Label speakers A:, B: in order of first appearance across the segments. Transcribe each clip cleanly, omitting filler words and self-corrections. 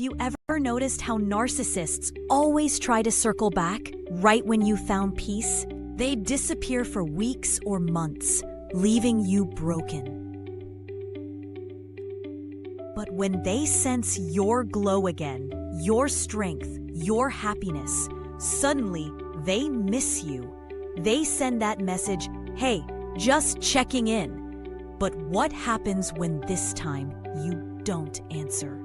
A: you ever noticed how narcissists always try to circle back right when you found peace? They disappear for weeks or months, leaving you broken. But when they sense your glow again, your strength, your happiness, suddenly they miss you. They send that message, "Hey, just checking in." But what happens when this time you don't answer?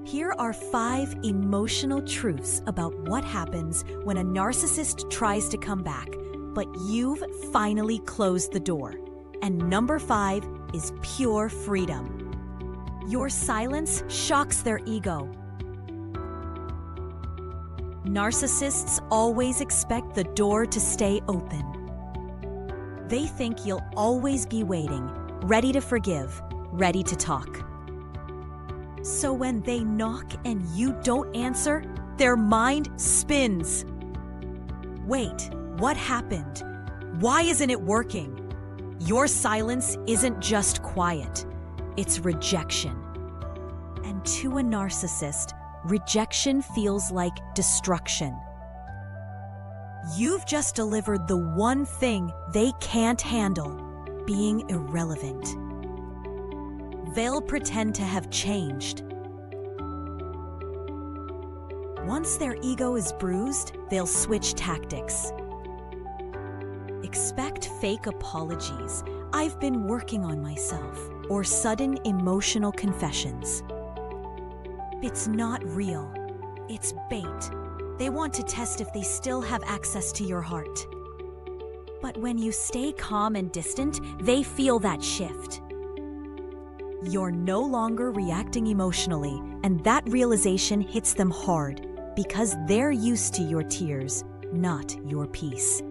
A: Here are 5 emotional truths about what happens when a narcissist tries to come back, but you've finally closed the door. And number 5 is pure freedom. Your silence shocks their ego. Narcissists always expect the door to stay open. They think you'll always be waiting, ready to forgive, ready to talk. So when they knock and you don't answer, their mind spins. Wait, what happened? Why isn't it working? Your silence isn't just quiet, it's rejection. And to a narcissist, rejection feels like destruction. You've just delivered the one thing they can't handle, being irrelevant. They'll pretend to have changed. Once their ego is bruised, they'll switch tactics. Expect fake apologies, "I've been working on myself," or sudden emotional confessions. It's not real. It's bait. They want to test if they still have access to your heart. But when you stay calm and distant, they feel that shift. You're no longer reacting emotionally, and that realization hits them hard because they're used to your tears, not your peace.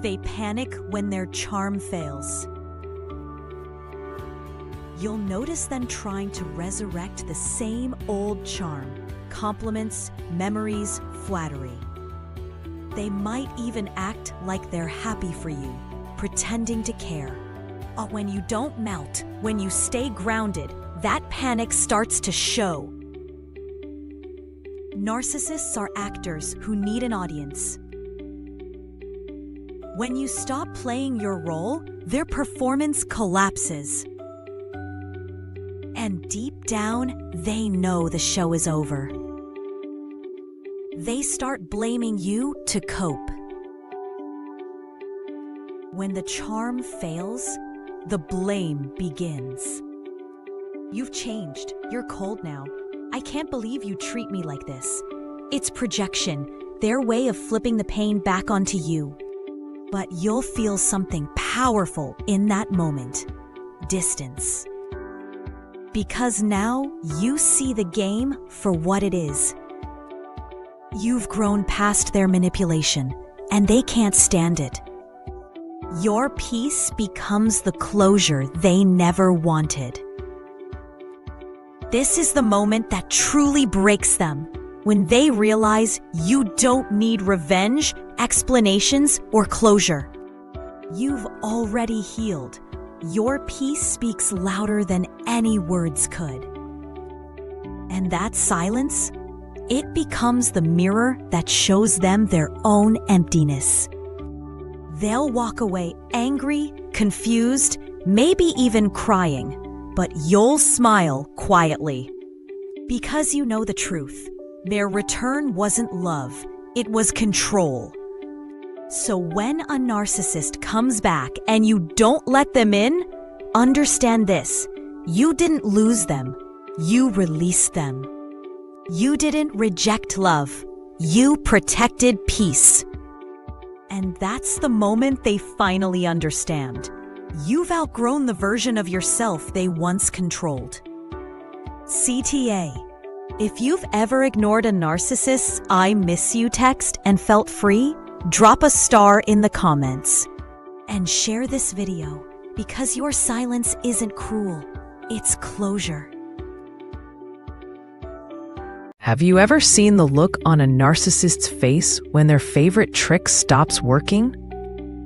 A: They panic when their charm fails. You'll notice them trying to resurrect the same old charm, compliments, memories, flattery. They might even act like they're happy for you, pretending to care. But when you don't melt, when you stay grounded, that panic starts to show. Narcissists are actors who need an audience. When you stop playing your role, their performance collapses. And deep down, they know the show is over. They start blaming you to cope. When the charm fails, the blame begins. "You've changed. You're cold now. I can't believe you treat me like this." It's projection, their way of flipping the pain back onto you. But you'll feel something powerful in that moment: distance. Because now you see the game for what it is. You've grown past their manipulation, and they can't stand it. Your peace becomes the closure they never wanted. This is the moment that truly breaks them, when they realize you don't need revenge, explanations, or closure. You've already healed. Your peace speaks louder than any words could. And that silence, it becomes the mirror that shows them their own emptiness. They'll walk away angry, confused, maybe even crying, but you'll smile quietly. Because you know the truth. Their return wasn't love, it was control. So when a narcissist comes back and you don't let them in, understand this: you didn't lose them, you released them. You didn't reject love, you protected peace. And that's the moment they finally understand. You've outgrown the version of yourself they once controlled. CTA. If you've ever ignored a narcissist's "I miss you" text and felt free, drop a star in the comments. And share this video, because your silence isn't cruel, it's closure.
B: Have you ever seen the look on a narcissist's face when their favorite trick stops working?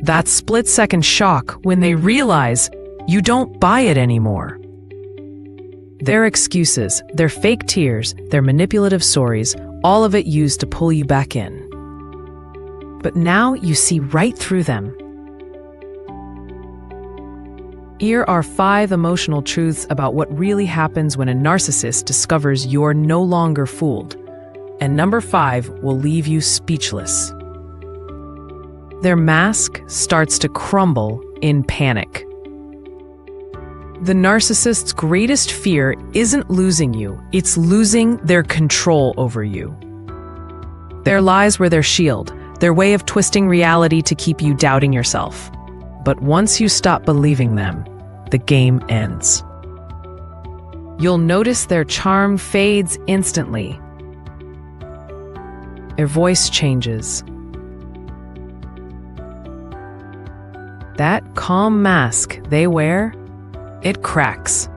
B: That split-second shock when they realize you don't buy it anymore. Their excuses, their fake tears, their manipulative stories, all of it used to pull you back in. But now you see right through them. Here are 5 emotional truths about what really happens when a narcissist discovers you're no longer fooled. And number 5 will leave you speechless. Their mask starts to crumble in panic. The narcissist's greatest fear isn't losing you, it's losing their control over you. Their lies were their shield, their way of twisting reality to keep you doubting yourself. But once you stop believing them, the game ends. You'll notice their charm fades instantly. Their voice changes. That calm mask they wear, it cracks.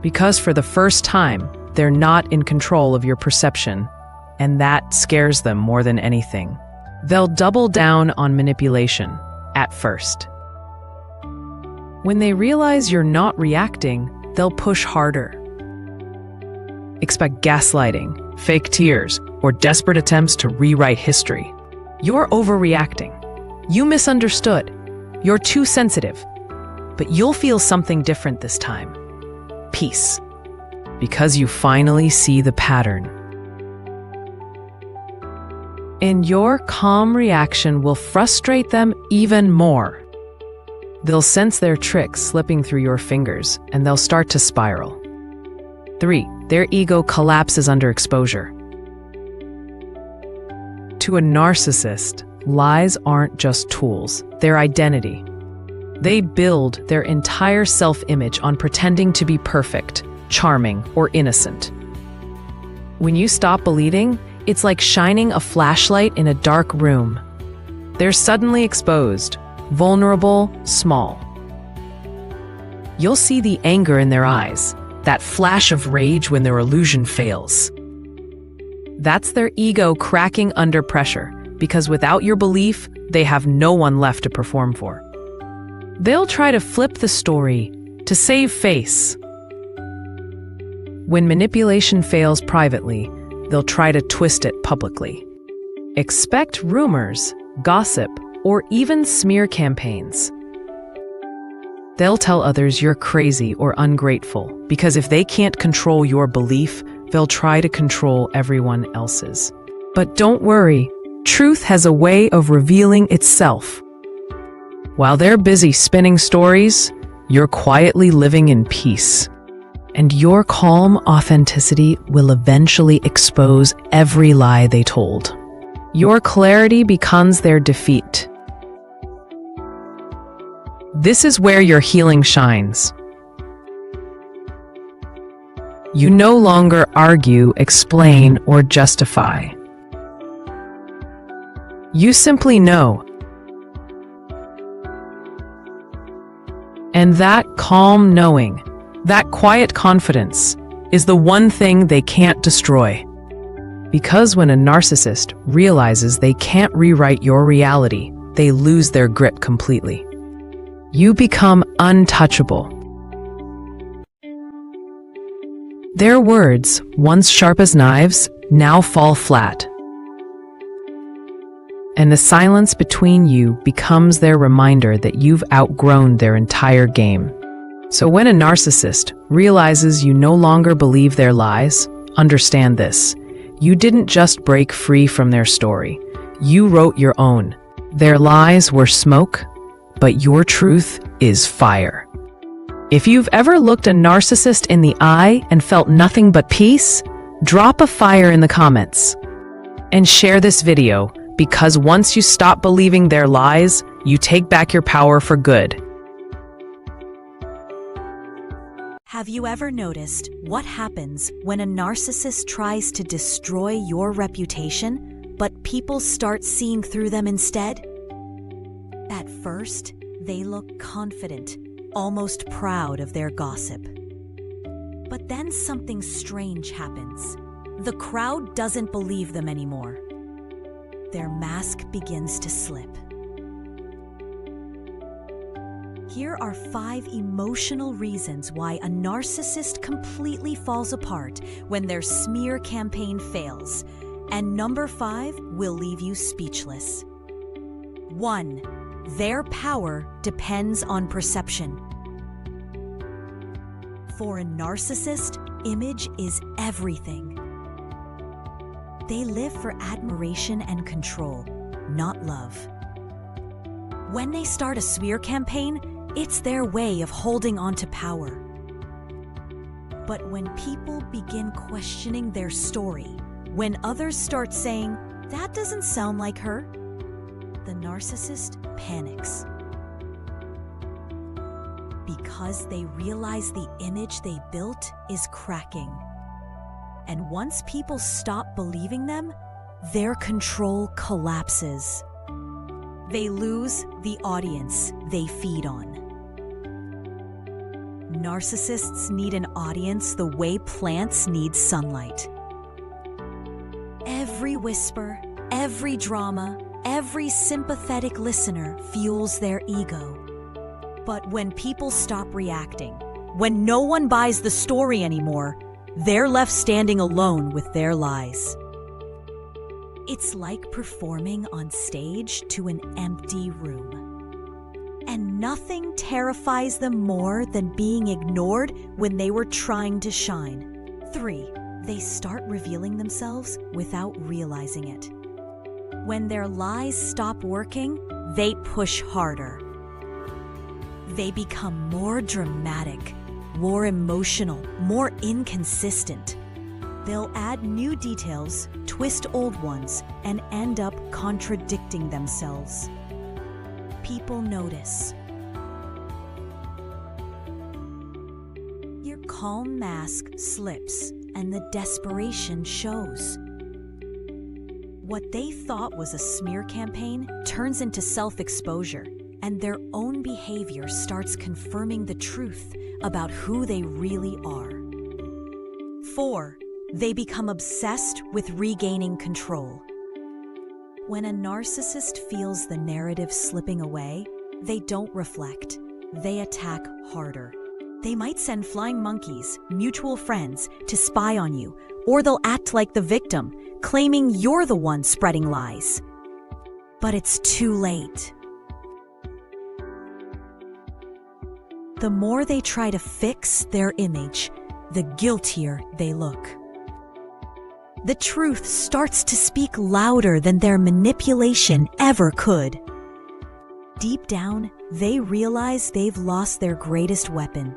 B: Because for the first time, they're not in control of your perception, and that scares them more than anything. They'll double down on manipulation, at first. When they realize you're not reacting, they'll push harder. Expect gaslighting, fake tears, or desperate attempts to rewrite history. You're overreacting. You misunderstood. You're too sensitive. But you'll feel something different this time. Peace. Because you finally see the pattern. And your calm reaction will frustrate them even more. They'll sense their tricks slipping through your fingers, and they'll start to spiral. 3. Their ego collapses under exposure. To a narcissist, lies aren't just tools, they're identity. They build their entire self-image on pretending to be perfect, charming, or innocent. When you stop believing, it's like shining a flashlight in a dark room. They're suddenly exposed, vulnerable, small. You'll see the anger in their eyes, that flash of rage when their illusion fails. That's their ego cracking under pressure, because without your belief, they have no one left to perform for. They'll try to flip the story to save face. When manipulation fails privately, they'll try to twist it publicly. Expect rumors, gossip, or even smear campaigns. They'll tell others you're crazy or ungrateful, because if they can't control your belief, they'll try to control everyone else's. But don't worry, truth has a way of revealing itself. While they're busy spinning stories, you're quietly living in peace. And your calm authenticity will eventually expose every lie they told. Your clarity becomes their defeat. This is where your healing shines. You no longer argue, explain, or justify. You simply know. And that calm knowing, that quiet confidence, is the one thing they can't destroy. Because when a narcissist realizes they can't rewrite your reality, they lose their grip completely. You become untouchable. Their words, once sharp as knives, now fall flat. And the silence between you becomes their reminder that you've outgrown their entire game. So when a narcissist realizes you no longer believe their lies, understand this. You didn't just break free from their story. You wrote your own. Their lies were smoke, but your truth is fire. If you've ever looked a narcissist in the eye and felt nothing but peace, drop a fire in the comments. And share this video, because once you stop believing their lies, you take back your power for good.
A: Have you ever noticed what happens when a narcissist tries to destroy your reputation, but people start seeing through them instead? At first, they look confident, almost proud of their gossip. But then something strange happens. The crowd doesn't believe them anymore. Their mask begins to slip. Here are 5 emotional reasons why a narcissist completely falls apart when their smear campaign fails. And number 5 will leave you speechless. 1. Their power depends on perception. For a narcissist, image is everything. They live for admiration and control, not love. When they start a smear campaign, it's their way of holding on to power. But when people begin questioning their story, when others start saying, "That doesn't sound like her," the narcissist panics. Because they realize the image they built is cracking. And once people stop believing them, their control collapses. They lose the audience they feed on. Narcissists need an audience the way plants need sunlight. Every whisper, every drama, every sympathetic listener fuels their ego. But when people stop reacting, when no one buys the story anymore, they're left standing alone with their lies. It's like performing on stage to an empty room. And nothing terrifies them more than being ignored when they were trying to shine. 3. They start revealing themselves without realizing it. When their lies stop working, they push harder. They become more dramatic, more emotional, more inconsistent. They'll add new details, twist old ones, and end up contradicting themselves. People notice. Your calm mask slips, and the desperation shows. What they thought was a smear campaign turns into self-exposure, and their own behavior starts confirming the truth about who they really are. 4. They become obsessed with regaining control. When a narcissist feels the narrative slipping away, they don't reflect. They attack harder. They might send flying monkeys, mutual friends, to spy on you, or they'll act like the victim, claiming you're the one spreading lies. But it's too late. The more they try to fix their image, the guiltier they look. The truth starts to speak louder than their manipulation ever could. Deep down, they realize they've lost their greatest weapon,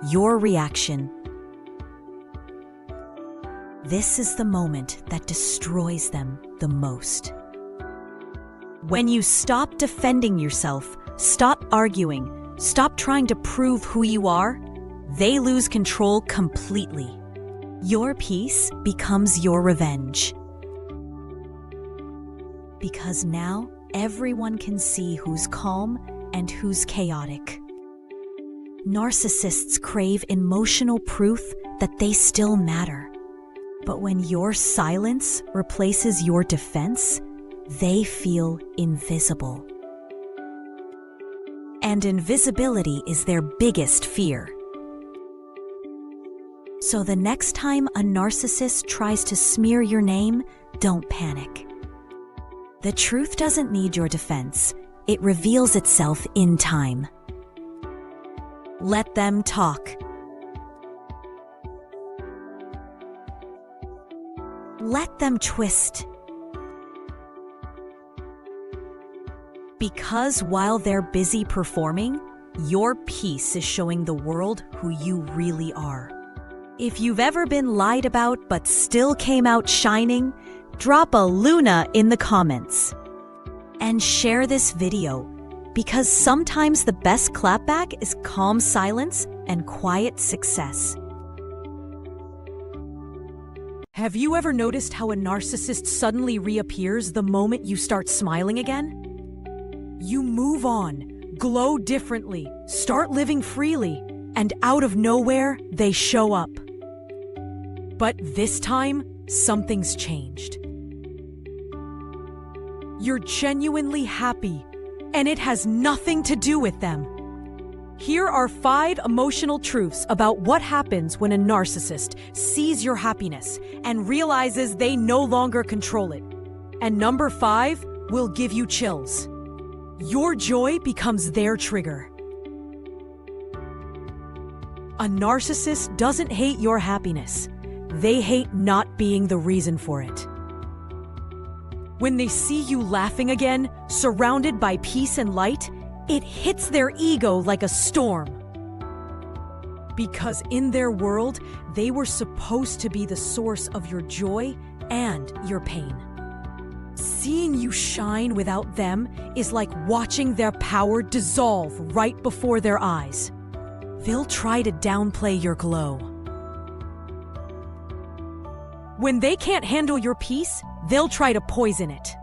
A: your reaction. This is the moment that destroys them the most. When you stop defending yourself, stop arguing, stop trying to prove who you are, they lose control completely. Your peace becomes your revenge. Because now everyone can see who's calm and who's chaotic. Narcissists crave emotional proof that they still matter. But when your silence replaces your defense, they feel invisible. And invisibility is their biggest fear. So the next time a narcissist tries to smear your name, don't panic. The truth doesn't need your defense. It reveals itself in time. Let them talk. Let them twist. Because while they're busy performing, your peace is showing the world who you really are. If you've ever been lied about but still came out shining, drop a Luna in the comments. And share this video, because sometimes the best clapback is calm silence and quiet success. Have you ever noticed how a narcissist suddenly reappears the moment you start smiling again? You move on, glow differently, start living freely, and out of nowhere, they show up. But this time, something's changed. You're genuinely happy, and it has nothing to do with them. Here are 5 emotional truths about what happens when a narcissist sees your happiness and realizes they no longer control it. And number 5 will give you chills. Your joy becomes their trigger. A narcissist doesn't hate your happiness. They hate not being the reason for it. When they see you laughing again, surrounded by peace and light, it hits their ego like a storm. Because in their world, they were supposed to be the source of your joy and your pain. Seeing you shine without them is like watching their power dissolve right before their eyes. They'll try to downplay your glow. When they can't handle your peace, they'll try to poison it.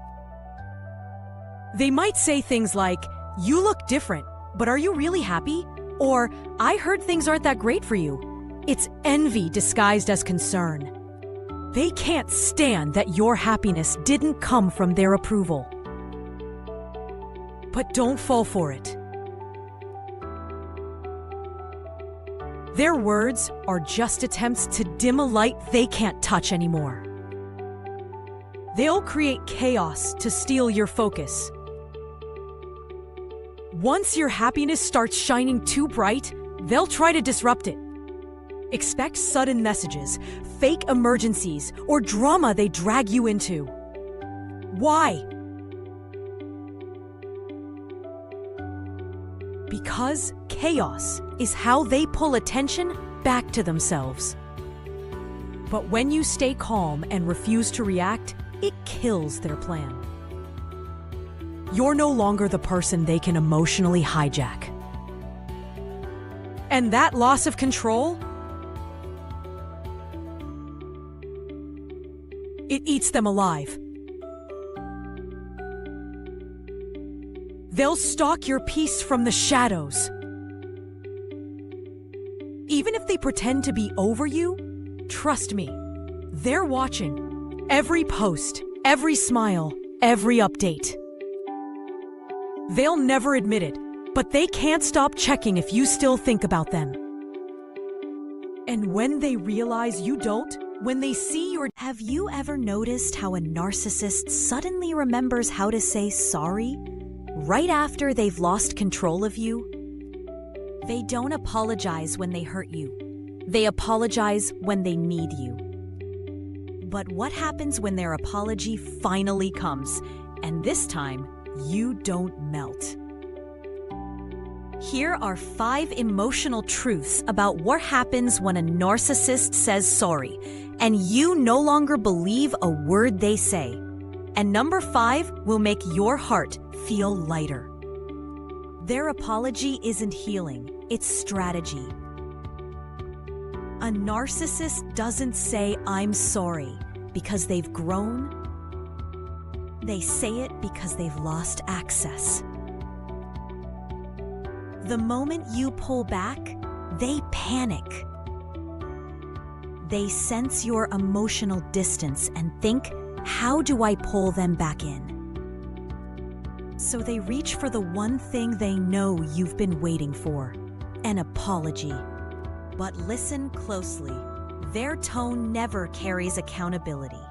A: They might say things like, "You look different, but are you really happy?" Or, "I heard things aren't that great for you." It's envy disguised as concern. They can't stand that your happiness didn't come from their approval. But don't fall for it. Their words are just attempts to dim a light they can't touch anymore. They'll create chaos to steal your focus. Once your happiness starts shining too bright, they'll try to disrupt it. Expect sudden messages, fake emergencies, or drama they drag you into. Why? Because chaos is how they pull attention back to themselves. But when you stay calm and refuse to react, it kills their plan. You're no longer the person they can emotionally hijack. And that loss of control, it eats them alive. They'll stalk your peace from the shadows. Even if they pretend to be over you, trust me, they're watching every post, every smile, every update. They'll never admit it, but they can't stop checking if you still think about them. And when they realize you don't, when they see your...
C: Have you ever noticed how a narcissist suddenly remembers how to say sorry right after they've lost control of you? They don't apologize when they hurt you. They apologize when they need you. But what happens when their apology finally comes, and this time, you don't melt?
A: Here are 5 emotional truths about what happens when a narcissist says sorry, and you no longer believe a word they say. And number 5 will make your heart feel lighter. Their apology isn't healing, it's strategy. A narcissist doesn't say, "I'm sorry," because they've grown. They say it because they've lost access. The moment you pull back, they panic. They sense your emotional distance and think, "How do I pull them back in?" So they reach for the one thing they know you've been waiting for, an apology. But listen closely. Their tone never carries accountability.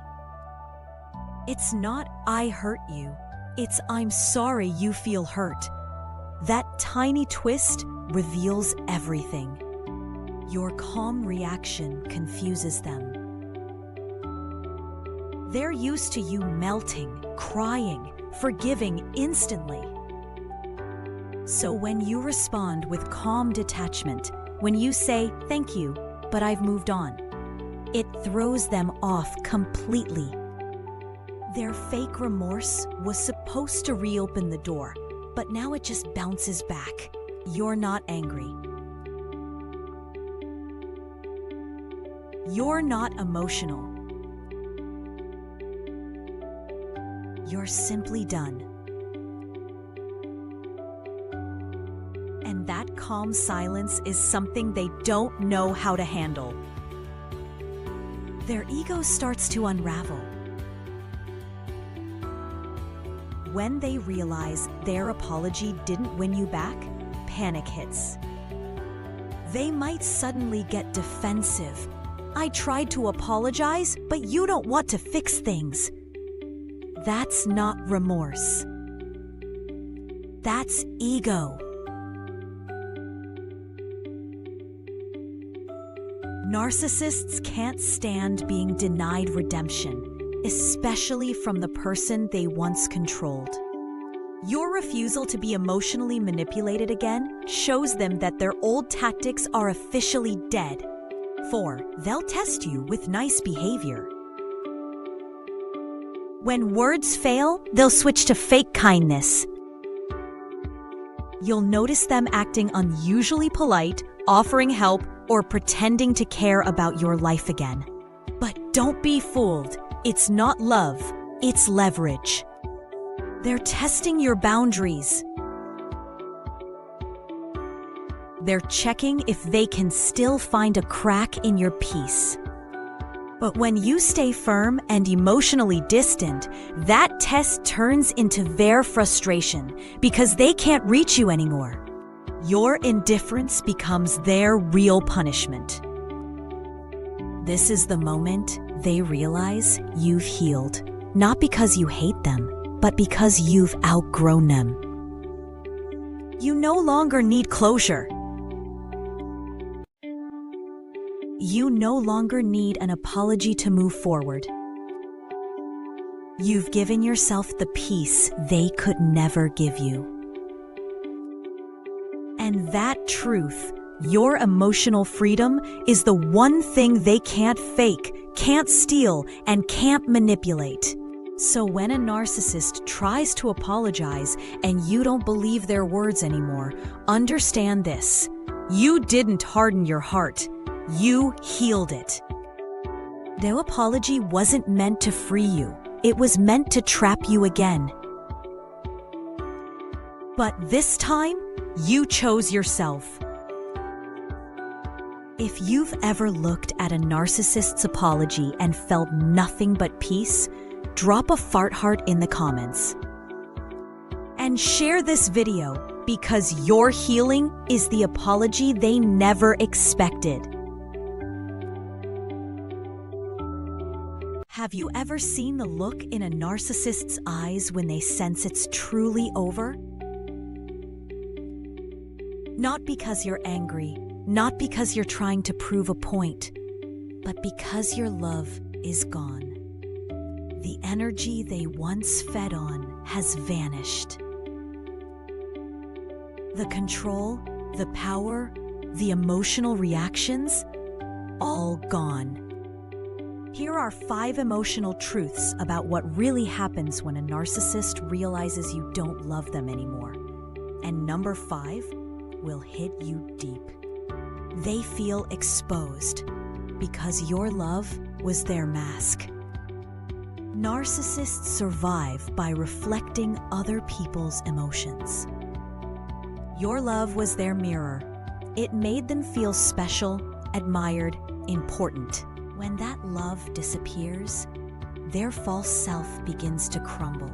A: It's not, "I hurt you." It's, "I'm sorry you feel hurt." That tiny twist reveals everything. Your calm reaction confuses them. They're used to you melting, crying, forgiving instantly. So when you respond with calm detachment, when you say, "Thank you, but I've moved on," it throws them off completely. Their fake remorse was supposed to reopen the door, but now it just bounces back. You're not angry. You're not emotional. You're simply done. And that calm silence is something they don't know how to handle. Their ego starts to unravel. When they realize their apology didn't win you back, panic hits.
C: They might suddenly get defensive. I tried to apologize, but you don't want to fix things. That's not remorse. That's ego. Narcissists can't stand being denied redemption, especially from the person they once controlled. Your refusal to be emotionally manipulated again shows them that their old tactics are officially dead. 4. They'll test you with nice behavior. When words fail, they'll switch to fake kindness. You'll notice them acting unusually polite, offering help, or pretending to care about your life again. But don't be fooled. It's not love, it's leverage. They're testing your boundaries. They're checking if they can still find a crack in your peace. But when you stay firm and emotionally distant, that test turns into their frustration because they can't reach you anymore. Your indifference becomes their real punishment. This is the moment they realize you've healed, not because you hate them, but because you've outgrown them. You no longer need closure. You no longer need an apology to move forward. You've given yourself the peace they could never give you. And that truth, your emotional freedom, is the one thing they can't fake, can't steal, and can't manipulate. So when a narcissist tries to apologize and you don't believe their words anymore, understand this: you didn't harden your heart, you healed it. Their apology wasn't meant to free you, it was meant to trap you again. But this time, you chose yourself. If you've ever looked at a narcissist's apology and felt nothing but peace, drop a fart heart in the comments. And share this video, because your healing is the apology they never expected. Have you ever seen the look in a narcissist's eyes when they sense it's truly over? Not because you're angry, not because you're trying to prove a point, but because your love is gone. The energy they once fed on has vanished. The control, the power, the emotional reactions, all gone. Here are 5 emotional truths about what really happens when a narcissist realizes you don't love them anymore. And number 5 will hit you deep. They feel exposed because your love was their mask. Narcissists survive by reflecting other people's emotions. Your love was their mirror. It made them feel special, admired, important. When that love disappears, their false self begins to crumble.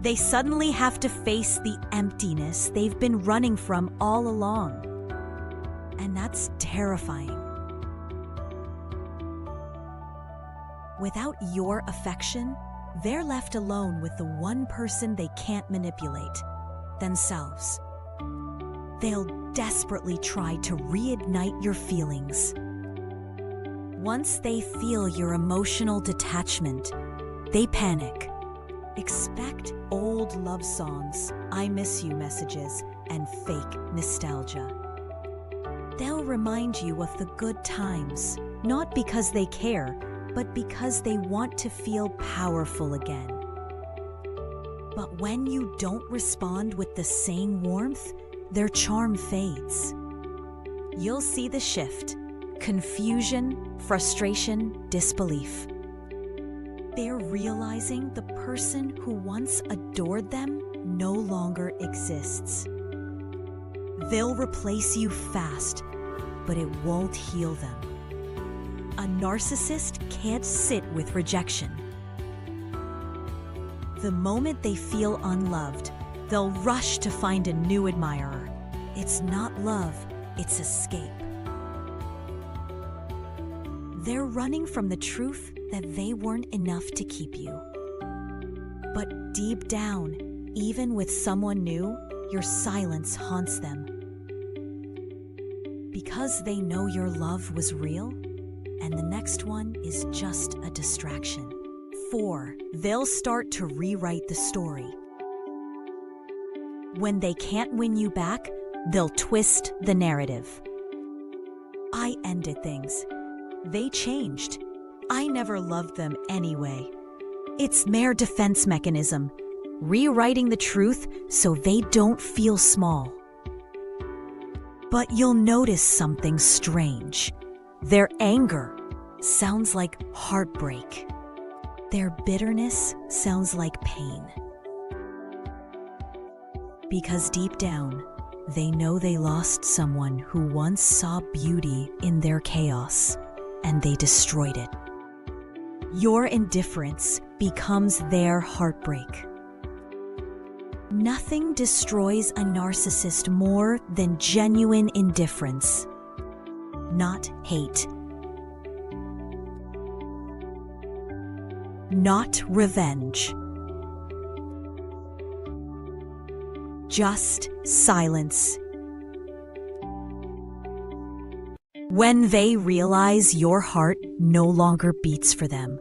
C: They suddenly have to face the emptiness they've been running from all along. And that's terrifying. Without your affection, they're left alone with the one person they can't manipulate, themselves. They'll desperately try to reignite your feelings. Once they feel your emotional detachment, they panic. Expect old love songs, I miss you messages, and fake nostalgia. They'll remind you of the good times, not because they care, but because they want to feel powerful again. But when you don't respond with the same warmth, their charm fades. You'll see the shift: confusion, frustration, disbelief. They're realizing the person who once adored them no longer exists. They'll replace you fast, but it won't heal them. A narcissist can't sit with rejection. The moment they feel unloved, they'll rush to find a new admirer. It's not love, it's escape. They're running from the truth that they weren't enough to keep you. But deep down, even with someone new, your silence haunts them. Because they know your love was real, and the next one is just a distraction. 4. They'll start to rewrite the story. When they can't win you back, they'll twist the narrative. I ended things. They changed. I never loved them anyway. It's their defense mechanism, rewriting the truth so they don't feel small. But you'll notice something strange. Their anger sounds like heartbreak. Their bitterness sounds like pain. Because deep down, they know they lost someone who once saw beauty in their chaos, and they destroyed it. Your indifference becomes their heartbreak. Nothing destroys a narcissist more than genuine indifference, not hate. Not revenge. Just silence. When they realize your heart no longer beats for them,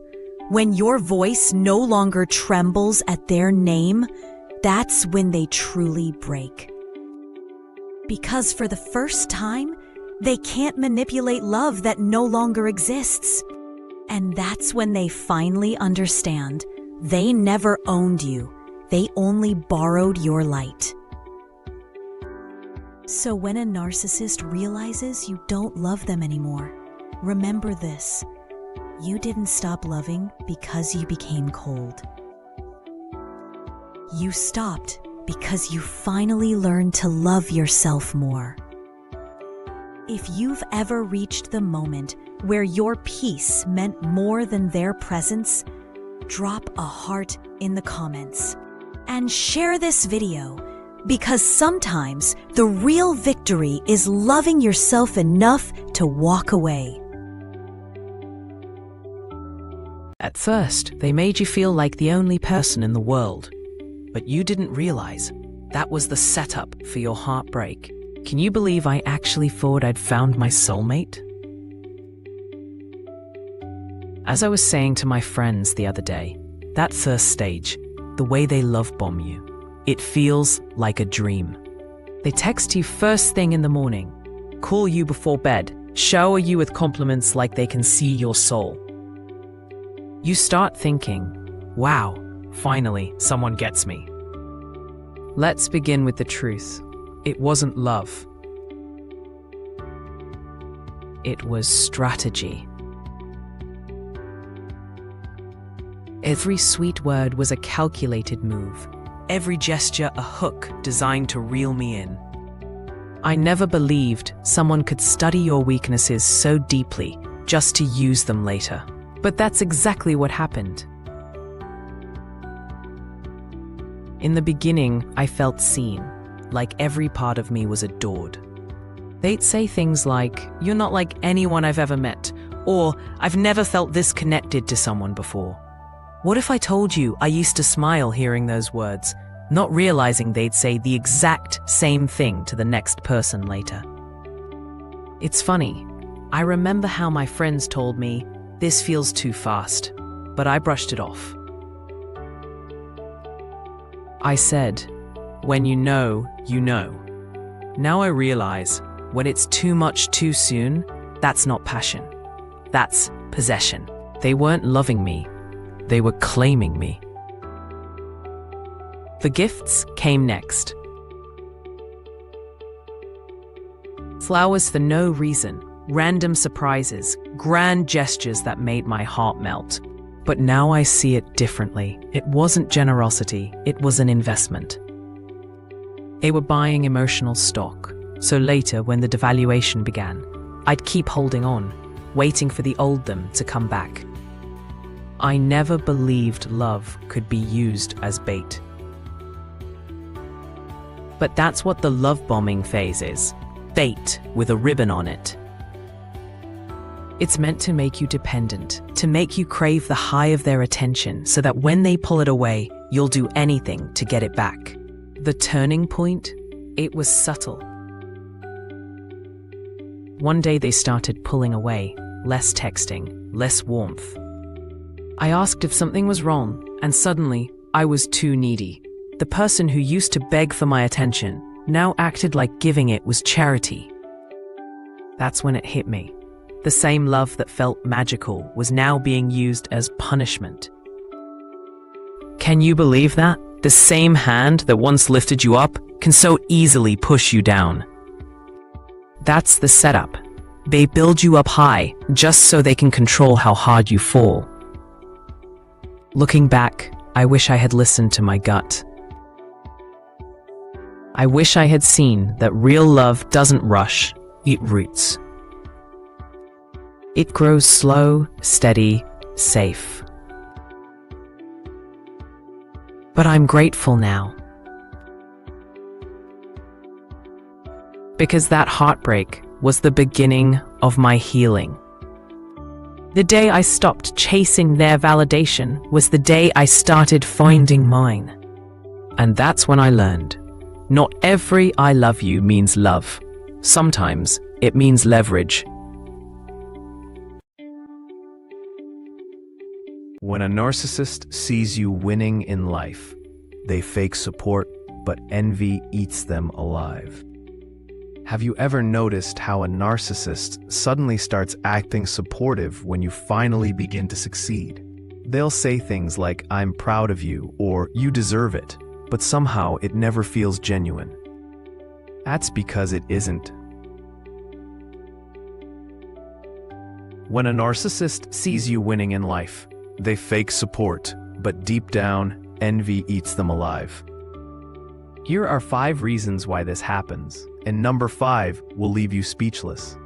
C: when your voice no longer trembles at their name, that's when they truly break. Because for the first time, they can't manipulate love that no longer exists. And that's when they finally understand they never owned you, they only borrowed your light. So when a narcissist realizes you don't love them anymore, remember this: you didn't stop loving because you became cold. You stopped because you finally learned to love yourself more. If you've ever reached the moment where your peace meant more than their presence, drop a heart in the comments and share this video, because sometimes the real victory is loving yourself enough to walk away.
B: At first, they made you feel like the only person in the world. But you didn't realize that was the setup for your heartbreak. Can you believe I actually thought I'd found my soulmate? As I was saying to my friends the other day, that first stage, the way they love bomb you, it feels like a dream. They text you first thing in the morning, call you before bed, shower you with compliments like they can see your soul. You start thinking, wow, finally, someone gets me. Let's begin with the truth. It wasn't love. It was strategy. Every sweet word was a calculated move. Every gesture a hook designed to reel me in. I never believed someone could study your weaknesses so deeply just to use them later. But that's exactly what happened. In the beginning, I felt seen, like every part of me was adored. They'd say things like, "You're not like anyone I've ever met," or "I've never felt this connected to someone before." What if I told you I used to smile hearing those words, not realizing they'd say the exact same thing to the next person later? It's funny. I remember how my friends told me, "This feels too fast," but I brushed it off. I said, "When you know, you know." Now I realize, when it's too much too soon, that's not passion. That's possession. They weren't loving me. They were claiming me. The gifts came next. Flowers for no reason, random surprises, grand gestures that made my heart melt. But now I see it differently. It wasn't generosity, it was an investment. They were buying emotional stock, so later when the devaluation began, I'd keep holding on, waiting for the old them to come back. I never believed love could be used as bait. But that's what the love bombing phase is. Bait with a ribbon on it. It's meant to make you dependent, to make you crave the high of their attention so that when they pull it away, you'll do anything to get it back. The turning point? It was subtle. One day they started pulling away, less texting, less warmth. I asked if something was wrong, and suddenly, I was too needy. The person who used to beg for my attention now acted like giving it was charity. That's when it hit me. The same love that felt magical was now being used as punishment. Can you believe that? The same hand that once lifted you up can so easily push you down. That's the setup. They build you up high just so they can control how hard you fall. Looking back, I wish I had listened to my gut. I wish I had seen that real love doesn't rush, it roots. It grows slow, steady, safe. But I'm grateful now. Because that heartbreak was the beginning of my healing. The day I stopped chasing their validation was the day I started finding mine. And that's when I learned, not every I love you means love. Sometimes it means leverage.
D: When a narcissist sees you winning in life, they fake support, but envy eats them alive. Have you ever noticed how a narcissist suddenly starts acting supportive when you finally begin to succeed? They'll say things like, "I'm proud of you," or "You deserve it," but somehow it never feels genuine. That's because it isn't. When a narcissist sees you winning in life, they fake support, but deep down, envy eats them alive. Here are 5 reasons why this happens, and number 5 will leave you speechless.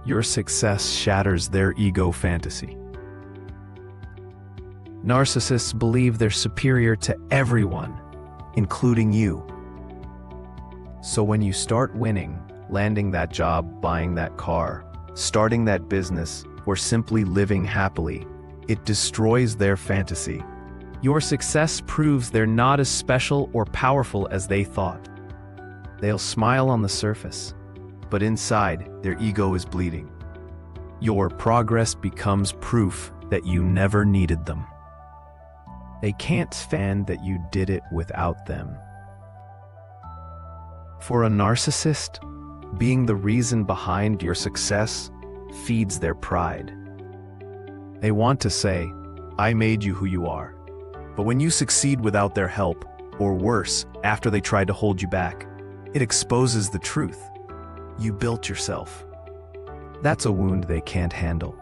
D: Your success shatters their ego fantasy. Narcissists believe they're superior to everyone, including you. So when you start winning, landing that job, buying that car, starting that business, or simply living happily, it destroys their fantasy. Your success proves they're not as special or powerful as they thought. They'll smile on the surface, but inside, their ego is bleeding. Your progress becomes proof that you never needed them. They can't stand that you did it without them. For a narcissist, being the reason behind your success feeds their pride. They want to say, "I made you who you are." But when you succeed without their help, or worse, after they tried to hold you back, it exposes the truth. You built yourself. That's a wound they can't handle.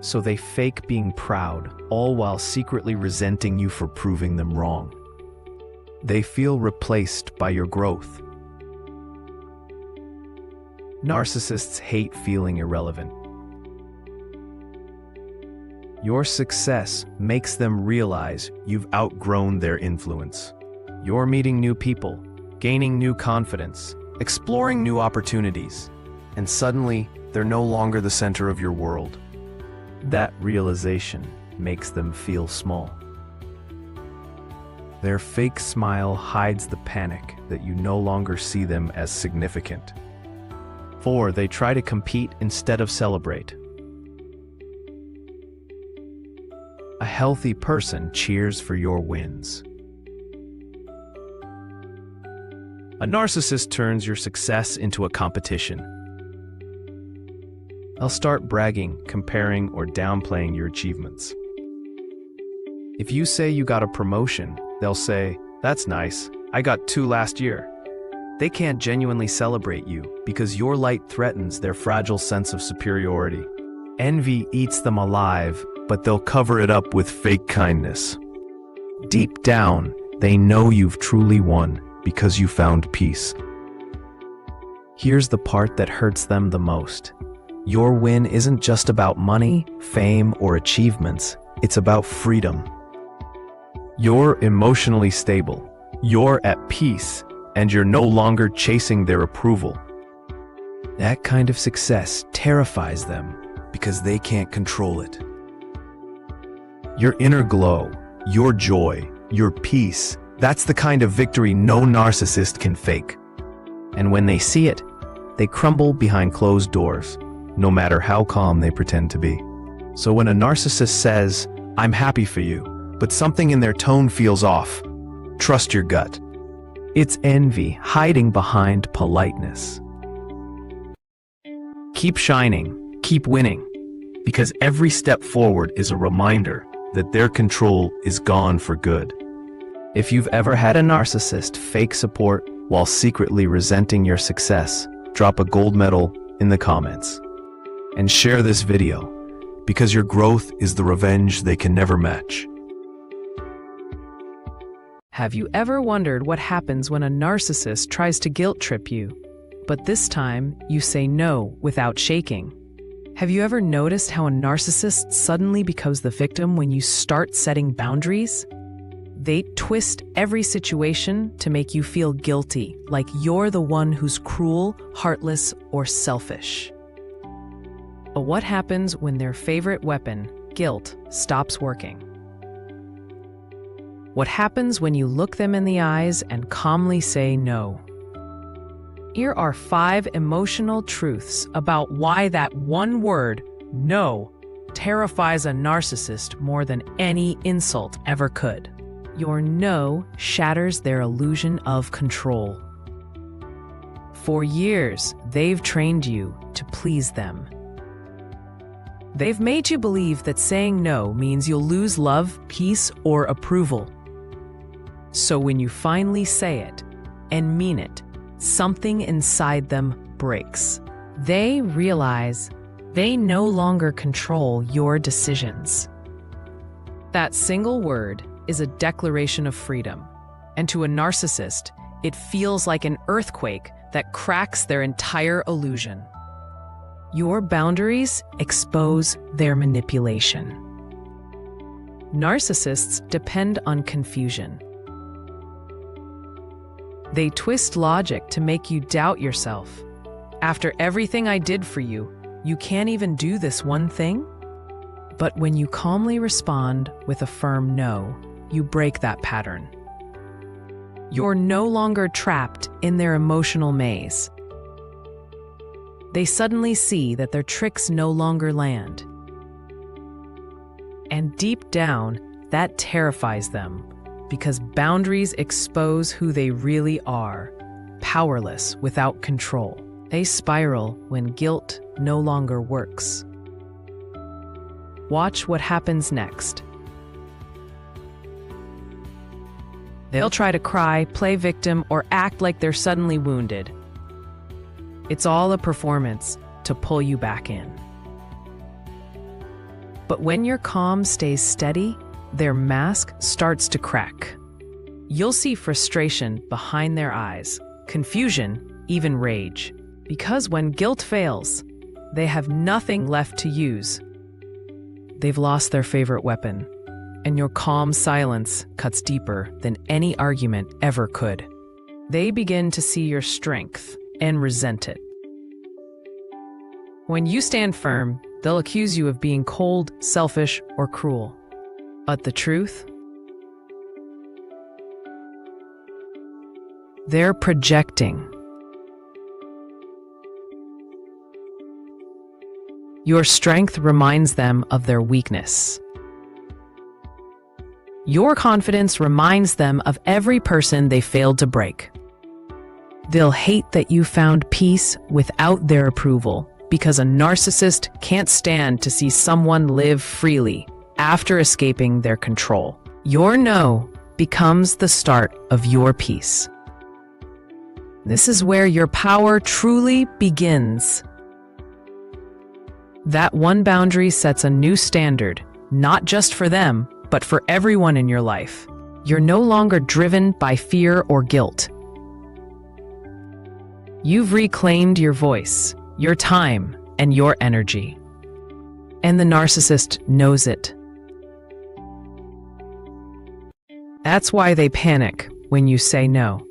D: So they fake being proud, all while secretly resenting you for proving them wrong. They feel replaced by your growth. Narcissists hate feeling irrelevant. Your success makes them realize you've outgrown their influence. You're meeting new people, gaining new confidence, exploring new opportunities, and suddenly they're no longer the center of your world. That realization makes them feel small. Their fake smile hides the panic that you no longer see them as significant. 4, they try to compete instead of celebrate. A healthy person cheers for your wins. A narcissist turns your success into a competition. They'll start bragging, comparing, or downplaying your achievements. If you say you got a promotion, they'll say, "That's nice, I got 2 last year." They can't genuinely celebrate you because your light threatens their fragile sense of superiority. Envy eats them alive, but they'll cover it up with fake kindness. Deep down, they know you've truly won because you found peace. Here's the part that hurts them the most. Your win isn't just about money, fame, or achievements. It's about freedom. You're emotionally stable, you're at peace, and you're no longer chasing their approval. That kind of success terrifies them because they can't control it. Your inner glow, your joy, your peace, that's the kind of victory no narcissist can fake. And when they see it, they crumble behind closed doors, no matter how calm they pretend to be. So when a narcissist says, "I'm happy for you," but something in their tone feels off, trust your gut. It's envy hiding behind politeness. Keep shining, keep winning, because every step forward is a reminder that their control is gone for good. If you've ever had a narcissist fake support while secretly resenting your success, drop a gold medal in the comments. And share this video, because your growth is the revenge they can never match.
B: Have you ever wondered what happens when a narcissist tries to guilt trip you? But this time, you say no without shaking. Have you ever noticed how a narcissist suddenly becomes the victim when you start setting boundaries? They twist every situation to make you feel guilty, like you're the one who's cruel, heartless, or selfish. But what happens when their favorite weapon, guilt, stops working? What happens when you look them in the eyes and calmly say no? Here are 5 emotional truths about why that one word, no, terrifies a narcissist more than any insult ever could. Your no shatters their illusion of control. For years, they've trained you to please them. They've made you believe that saying no means you'll lose love, peace, or approval. So when you finally say it and mean it, something inside them breaks. They realize they no longer control your decisions. That single word is a declaration of freedom, and to a narcissist, it feels like an earthquake that cracks their entire illusion. Your boundaries expose their manipulation. Narcissists depend on confusion. They twist logic to make you doubt yourself. After everything I did for you, you can't even do this one thing? But when you calmly respond with a firm no, you break that pattern. You're no longer trapped in their emotional maze. They suddenly see that their tricks no longer land. And deep down, that terrifies them, because boundaries expose who they really are, powerless without control. They spiral when guilt no longer works. Watch what happens next. They'll try to cry, play victim, or act like they're suddenly wounded. It's all a performance to pull you back in. But when your calm stays steady, their mask starts to crack. You'll see frustration behind their eyes, confusion, even rage. Because when guilt fails, they have nothing left to use. They've lost their favorite weapon, and your calm silence cuts deeper than any argument ever could. They begin to see your strength and resent it. When you stand firm, they'll accuse you of being cold, selfish, or cruel. But the truth? They're projecting. Your strength reminds them of their weakness. Your confidence reminds them of every person they failed to break. They'll hate that you found peace without their approval, because a narcissist can't stand to see someone live freely after escaping their control. Your no becomes the start of your peace. This is where your power truly begins. That one boundary sets a new standard, not just for them, but for everyone in your life. You're no longer driven by fear or guilt. You've reclaimed your voice, your time, and your energy. And the narcissist knows it. That's why they panic when you say no.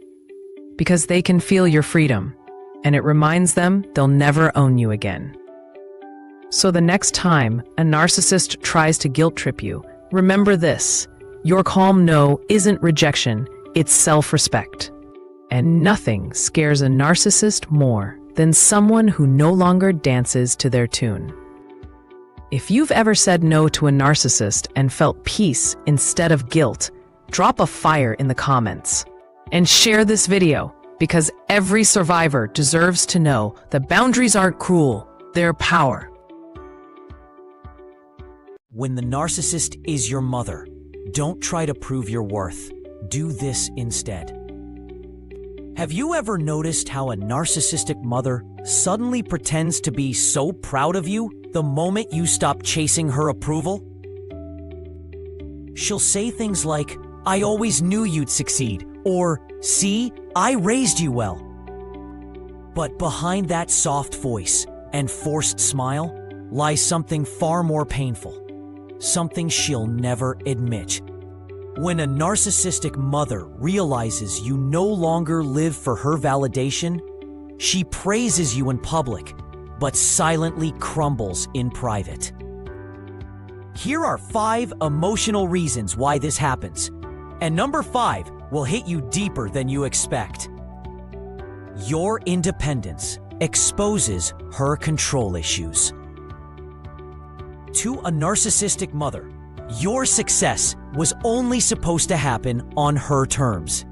B: Because they can feel your freedom, and it reminds them they'll never own you again. So the next time a narcissist tries to guilt trip you, remember this: your calm no isn't rejection, it's self-respect. And nothing scares a narcissist more than someone who no longer dances to their tune. If you've ever said no to a narcissist and felt peace instead of guilt, drop a fire in the comments. And share this video, because every survivor deserves to know that boundaries aren't cruel, they're power.
E: When the narcissist is your mother, don't try to prove your worth. Do this instead. Have you ever noticed how a narcissistic mother suddenly pretends to be so proud of you the moment you stop chasing her approval? She'll say things like, "I always knew you'd succeed," or, "See, I raised you well." But behind that soft voice and forced smile lies something far more painful, something she'll never admit. When a narcissistic mother realizes you no longer live for her validation, she praises you in public, but silently crumbles in private. Here are 5 emotional reasons why this happens, and number 5 will hit you deeper than you expect. Your independence exposes her control issues. To a narcissistic mother, your success was only supposed to happen on her terms.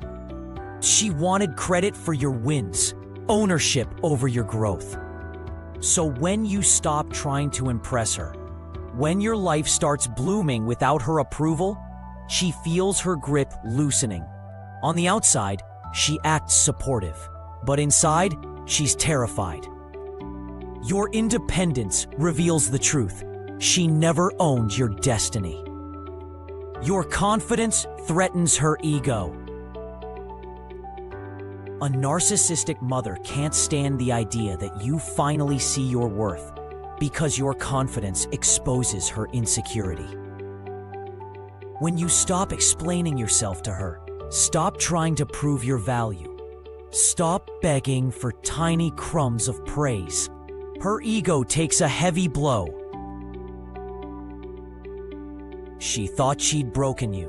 E: She wanted credit for your wins, ownership over your growth. So when you stop trying to impress her, when your life starts blooming without her approval, she feels her grip loosening. On the outside, she acts supportive, but inside, she's terrified. Your independence reveals the truth. She never owned your destiny. Your confidence threatens her ego. A narcissistic mother can't stand the idea that you finally see your worth because your confidence exposes her insecurity. When you stop explaining yourself to her, stop trying to prove your value, stop begging for tiny crumbs of praise, her ego takes a heavy blow. She thought she'd broken you.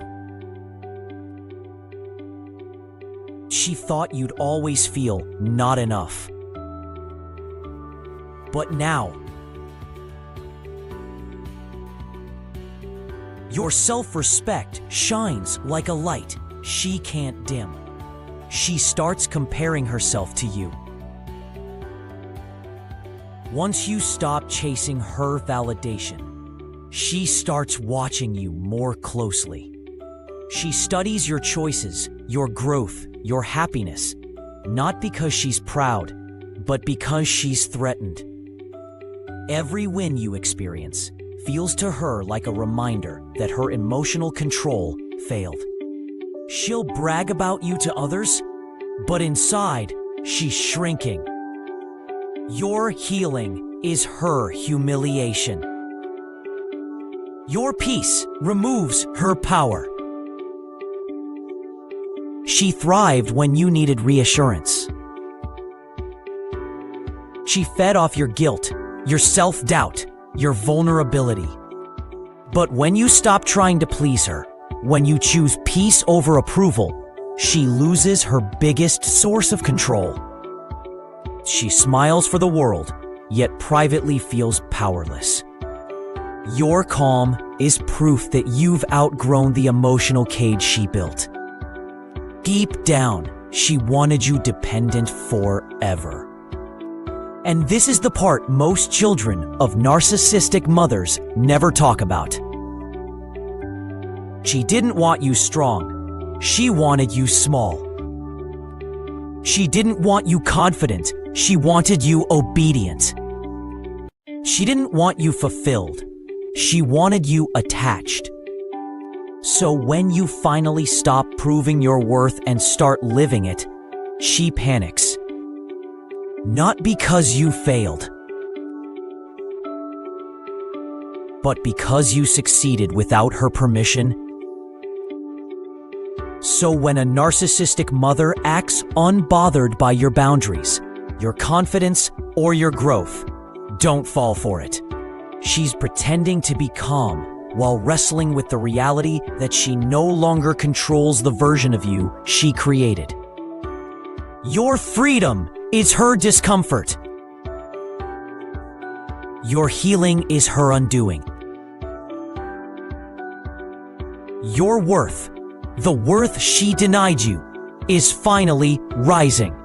E: She thought you'd always feel not enough. But now, your self-respect shines like a light she can't dim. She starts comparing herself to you. Once you stop chasing her validation, she starts watching you more closely. She studies your choices, your growth, your happiness, not because she's proud, but because she's threatened. Every win you experience feels to her like a reminder that her emotional control failed. She'll brag about you to others, but inside, she's shrinking. Your healing is her humiliation. Your peace removes her power. She thrived when you needed reassurance. She fed off your guilt, your self-doubt, your vulnerability. But when you stop trying to please her, when you choose peace over approval, she loses her biggest source of control. She smiles for the world, yet privately feels powerless. Your calm is proof that you've outgrown the emotional cage she built. Deep down, she wanted you dependent forever. And this is the part most children of narcissistic mothers never talk about. She didn't want you strong. She wanted you small. She didn't want you confident. She wanted you obedient. She didn't want you fulfilled. She wanted you attached. So when you finally stop proving your worth and start living it, she panics. Not because you failed, but because you succeeded without her permission. So when a narcissistic mother acts unbothered by your boundaries, your confidence, or your growth, don't fall for it. She's pretending to be calm while wrestling with the reality that she no longer controls the version of you she created. Your freedom is her discomfort. Your healing is her undoing. Your worth, the worth she denied you, is finally rising.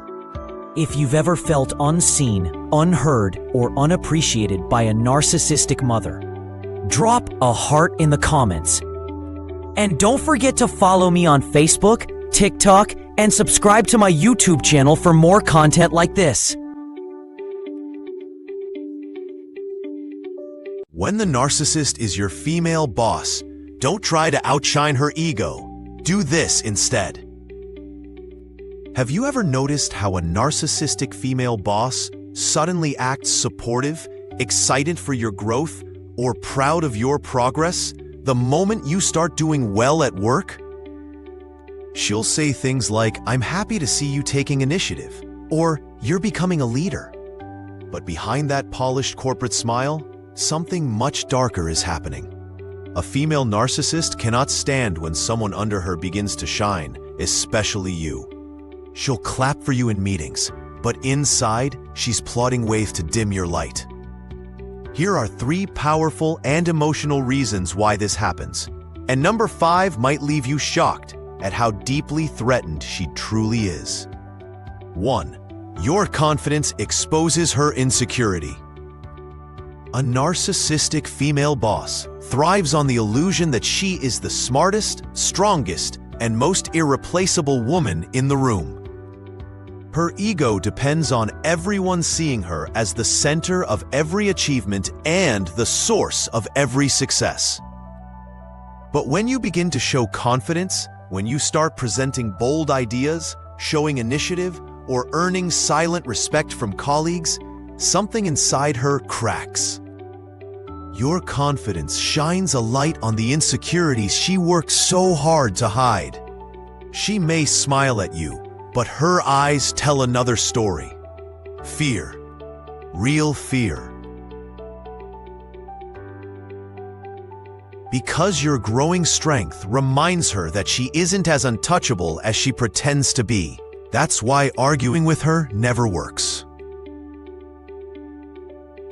E: If you've ever felt unseen, unheard, or unappreciated by a narcissistic mother, drop a heart in the comments. And don't forget to follow me on Facebook, TikTok, and subscribe to my YouTube channel for more content like this.
F: When the narcissist is your female boss, don't try to outshine her ego. Do this instead. Have you ever noticed how a narcissistic female boss suddenly acts supportive, excited for your growth, or proud of your progress the moment you start doing well at work? She'll say things like, "I'm happy to see you taking initiative," or "You're becoming a leader." But behind that polished corporate smile, something much darker is happening. A female narcissist cannot stand when someone under her begins to shine, especially you. She'll clap for you in meetings, but inside, she's plotting ways to dim your light. Here are 3 powerful and emotional reasons why this happens. And number 5 might leave you shocked at how deeply threatened she truly is. 1. Your confidence exposes her insecurity. A narcissistic female boss thrives on the illusion that she is the smartest, strongest, and most irreplaceable woman in the room. Her ego depends on everyone seeing her as the center of every achievement and the source of every success. But when you begin to show confidence, when you start presenting bold ideas, showing initiative, or earning silent respect from colleagues, something inside her cracks. Your confidence shines a light on the insecurities she worked so hard to hide. She may smile at you, but her eyes tell another story. Fear. Real fear. Because your growing strength reminds her that she isn't as untouchable as she pretends to be. That's why arguing with her never works.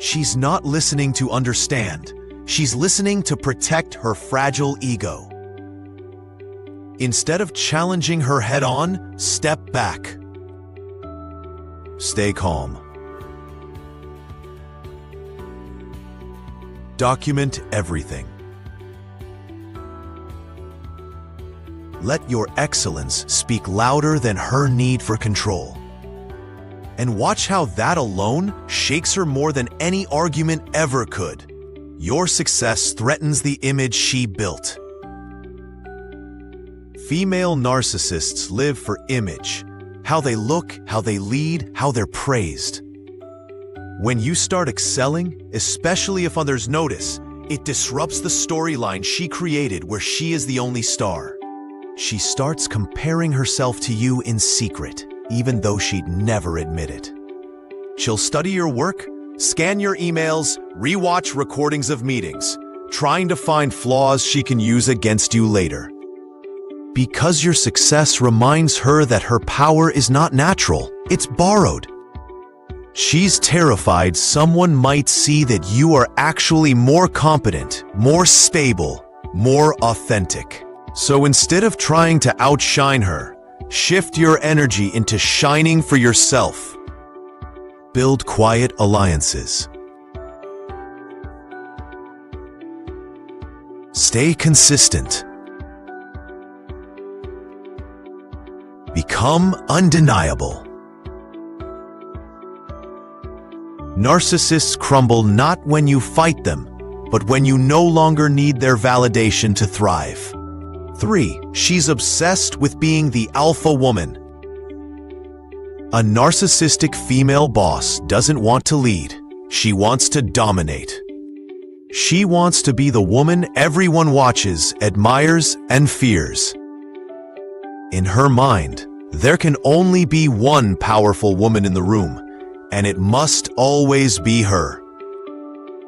F: She's not listening to understand. She's listening to protect her fragile ego. Instead of challenging her head-on, step back. Stay calm. Document everything. Let your excellence speak louder than her need for control. And watch how that alone shakes her more than any argument ever could. Your success threatens the image she built. Female narcissists live for image. How they look, how they lead, how they're praised. When you start excelling, especially if others notice, it disrupts the storyline she created where she is the only star. She starts comparing herself to you in secret, even though she'd never admit it. She'll study your work, scan your emails, rewatch recordings of meetings, trying to find flaws she can use against you later. Because your success reminds her that her power is not natural, it's borrowed. She's terrified someone might see that you are actually more competent, more stable, more authentic. So instead of trying to outshine her, shift your energy into shining for yourself. Build quiet alliances. Stay consistent. Become undeniable. Narcissists crumble not when you fight them, but when you no longer need their validation to thrive. 3. She's obsessed with being the alpha woman. A narcissistic female boss doesn't want to lead. She wants to dominate. She wants to be the woman everyone watches, admires, and fears. In her mind, there can only be one powerful woman in the room, and it must always be her.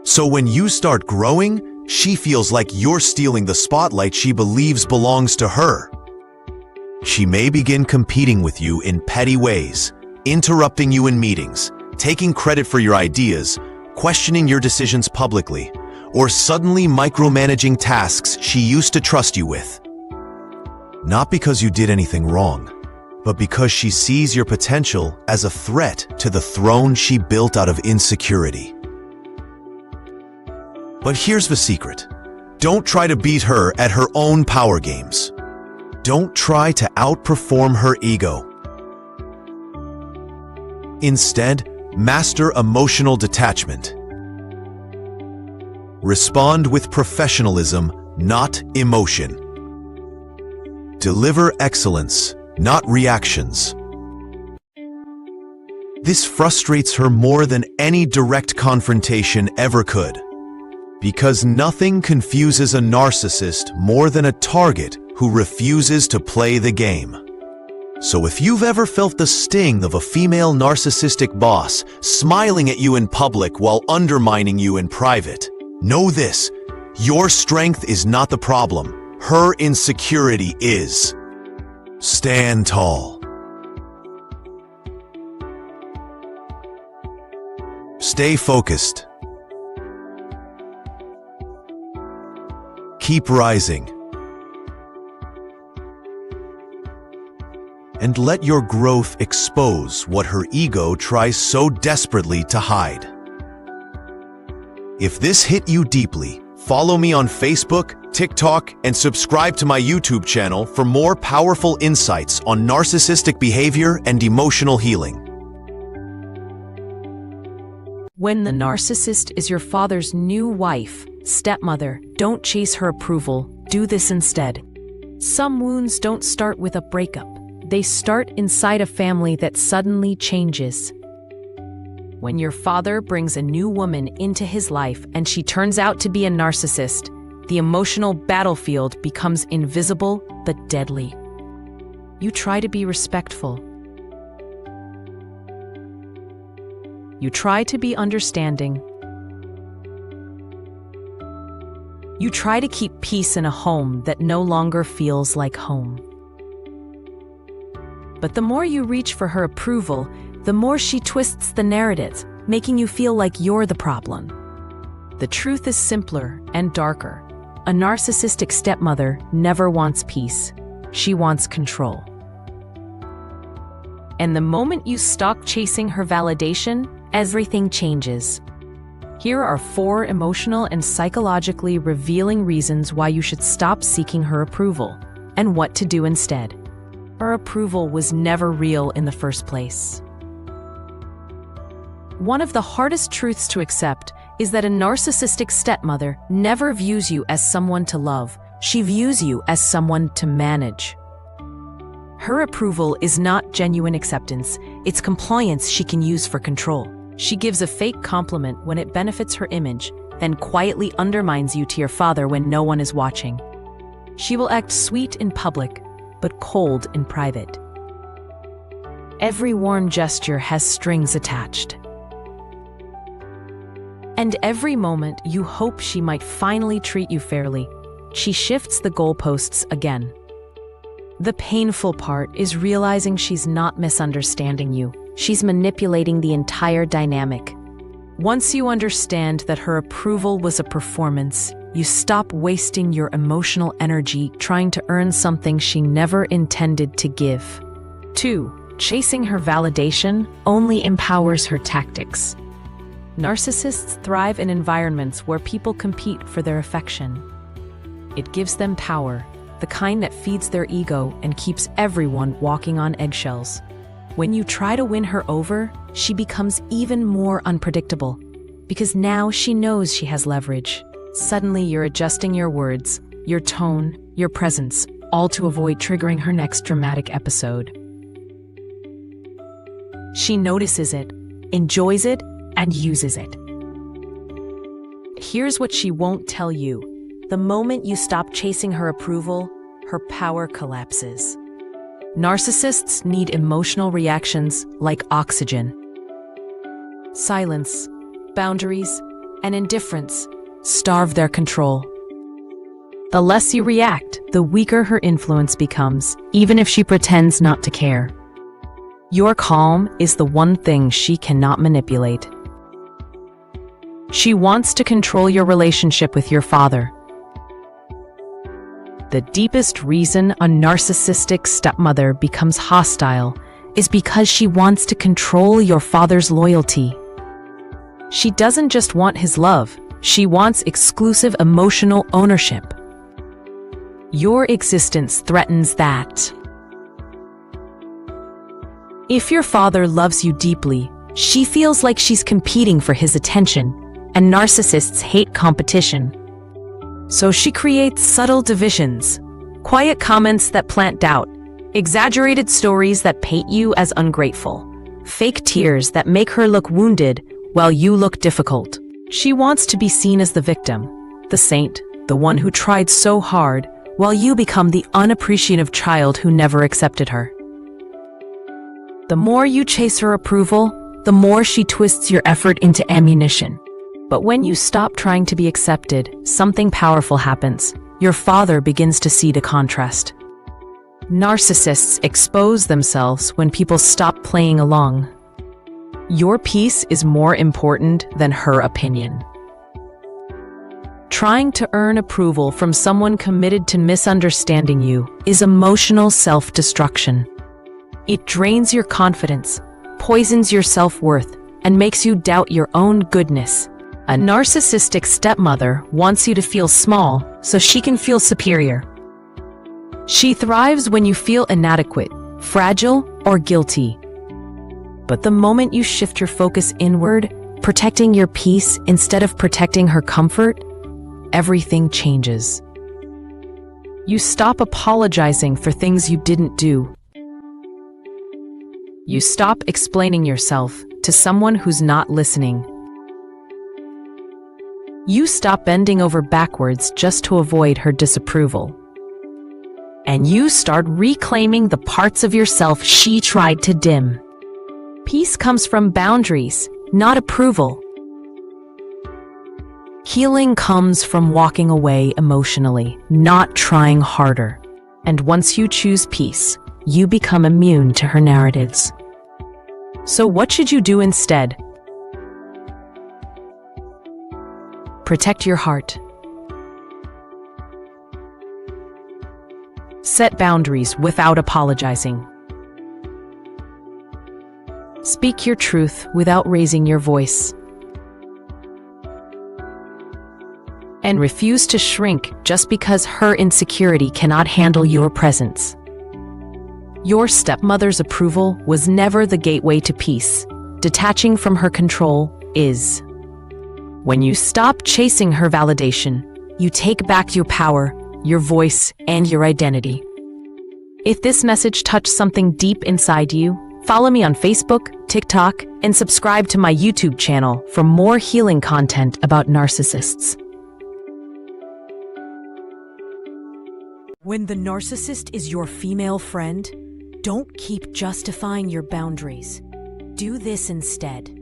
F: So when you start growing, she feels like you're stealing the spotlight she believes belongs to her. She may begin competing with you in petty ways, interrupting you in meetings, taking credit for your ideas, questioning your decisions publicly, or suddenly micromanaging tasks she used to trust you with. Not because you did anything wrong, but because she sees your potential as a threat to the throne she built out of insecurity. But here's the secret. Don't try to beat her at her own power games. Don't try to outperform her ego. Instead, master emotional detachment. Respond with professionalism, not emotion. Deliver excellence, not reactions. This frustrates her more than any direct confrontation ever could. Because nothing confuses a narcissist more than a target who refuses to play the game. So if you've ever felt the sting of a female narcissistic boss smiling at you in public while undermining you in private, know this: your strength is not the problem. Her insecurity is. Stand tall. Stay focused. Keep rising. And let your growth expose what her ego tries so desperately to hide. If this hit you deeply, follow me on Facebook, TikTok, and subscribe to my YouTube channel for more powerful insights on narcissistic behavior and emotional healing.
B: When the narcissist is your father's new wife, stepmother, don't chase her approval. Do this instead. Some wounds don't start with a breakup. They start inside a family that suddenly changes. When your father brings a new woman into his life and she turns out to be a narcissist, the emotional battlefield becomes invisible but deadly. You try to be respectful. You try to be understanding. You try to keep peace in a home that no longer feels like home. But the more you reach for her approval, the more she twists the narrative, making you feel like you're the problem. The truth is simpler and darker. A narcissistic stepmother never wants peace. She wants control. And the moment you stop chasing her validation, everything changes. Here are 4 emotional and psychologically revealing reasons why you should stop seeking her approval, and what to do instead. Her approval was never real in the first place. One of the hardest truths to accept is that a narcissistic stepmother never views you as someone to love. She views you as someone to manage. Her approval is not genuine acceptance, it's compliance she can use for control. She gives a fake compliment when it benefits her image, then quietly undermines you to your father when no one is watching. She will act sweet in public, but cold in private. Every warm gesture has strings attached. And every moment you hope she might finally treat you fairly, she shifts the goalposts again. The painful part is realizing she's not misunderstanding you. She's manipulating the entire dynamic. Once you understand that her approval was a performance, you stop wasting your emotional energy trying to earn something she never intended to give. 2. Chasing her validation only empowers her tactics. Narcissists thrive in environments where people compete for their affection. It gives them power, the kind that feeds their ego and keeps everyone walking on eggshells. When you try to win her over, she becomes even more unpredictable, because now she knows she has leverage. Suddenly you're adjusting your words, your tone, your presence, all to avoid triggering her next dramatic episode. She notices it, enjoys it, and uses it. Here's what she won't tell you. The moment you stop chasing her approval, her power collapses. Narcissists need emotional reactions like oxygen. Silence, boundaries, and indifference starve their control. The less you react, the weaker her influence becomes, even if she pretends not to care. Your calm is the one thing she cannot manipulate. She wants to control your relationship with your father. The deepest reason a narcissistic stepmother becomes hostile is because she wants to control your father's loyalty. She doesn't just want his love, she wants exclusive emotional ownership. Your existence threatens that. If your father loves you deeply, she feels like she's competing for his attention, and narcissists hate competition. So she creates subtle divisions, quiet comments that plant doubt, exaggerated stories that paint you as ungrateful, fake tears that make her look wounded while you look difficult. She wants to be seen as the victim, the saint, the one who tried so hard, while you become the unappreciative child who never accepted her. The more you chase her approval, the more she twists your effort into ammunition. But when you stop trying to be accepted, something powerful happens. Your father begins to see the contrast. Narcissists expose themselves when people stop playing along. Your peace is more important than her opinion. Trying to earn approval from someone committed to misunderstanding you is emotional self-destruction. It drains your confidence, poisons your self-worth, and makes you doubt your own goodness. A narcissistic stepmother wants you to feel small so she can feel superior. She thrives when you feel inadequate, fragile, or guilty. But the moment you shift your focus inward, protecting your peace instead of protecting her comfort, everything changes. You stop apologizing for things you didn't do. You stop explaining yourself to someone who's not listening. You stop bending over backwards just to avoid her disapproval. And you start reclaiming the parts of yourself she tried to dim. Peace comes from boundaries, not approval. Healing comes from walking away emotionally, not trying harder. And once you choose peace, you become immune to her narratives. So what should you do instead? Protect your heart. Set boundaries without apologizing. Speak your truth without raising your voice. And refuse to shrink just because her insecurity cannot handle your presence. Your stepmother's approval was never the gateway to peace. Detaching from her control is. When you stop chasing her validation, you take back your power, your voice, and your identity. If this message touched something deep inside you, follow me on Facebook, TikTok, and subscribe to my YouTube channel for more healing content about narcissists.
A: When the narcissist is your female friend, don't keep justifying your boundaries. Do this instead.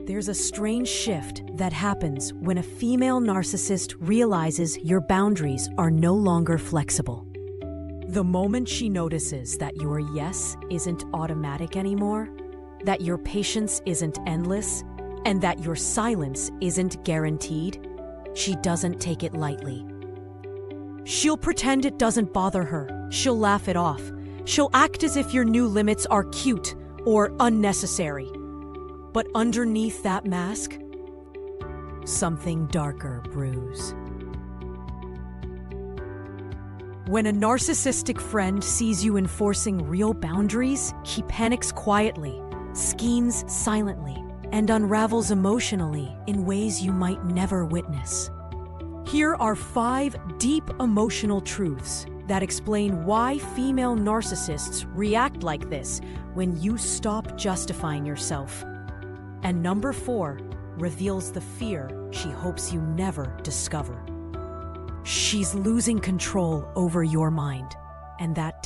A: There's a strange shift that happens when a female narcissist realizes your boundaries are no longer flexible. The moment she notices that your yes isn't automatic anymore, that your patience isn't endless, and that your silence isn't guaranteed, she doesn't take it lightly. She'll pretend it doesn't bother her. She'll laugh it off. She'll act as if your new limits are cute or unnecessary. But underneath that mask, something darker brews. When a narcissistic friend sees you enforcing real boundaries, he panics quietly, schemes silently, and unravels emotionally in ways you might never witness. Here are 5 deep emotional truths that explain why female narcissists react like this when you stop justifying yourself. And number 4 reveals the fear she hopes you never discover. She's losing control over your mind, and that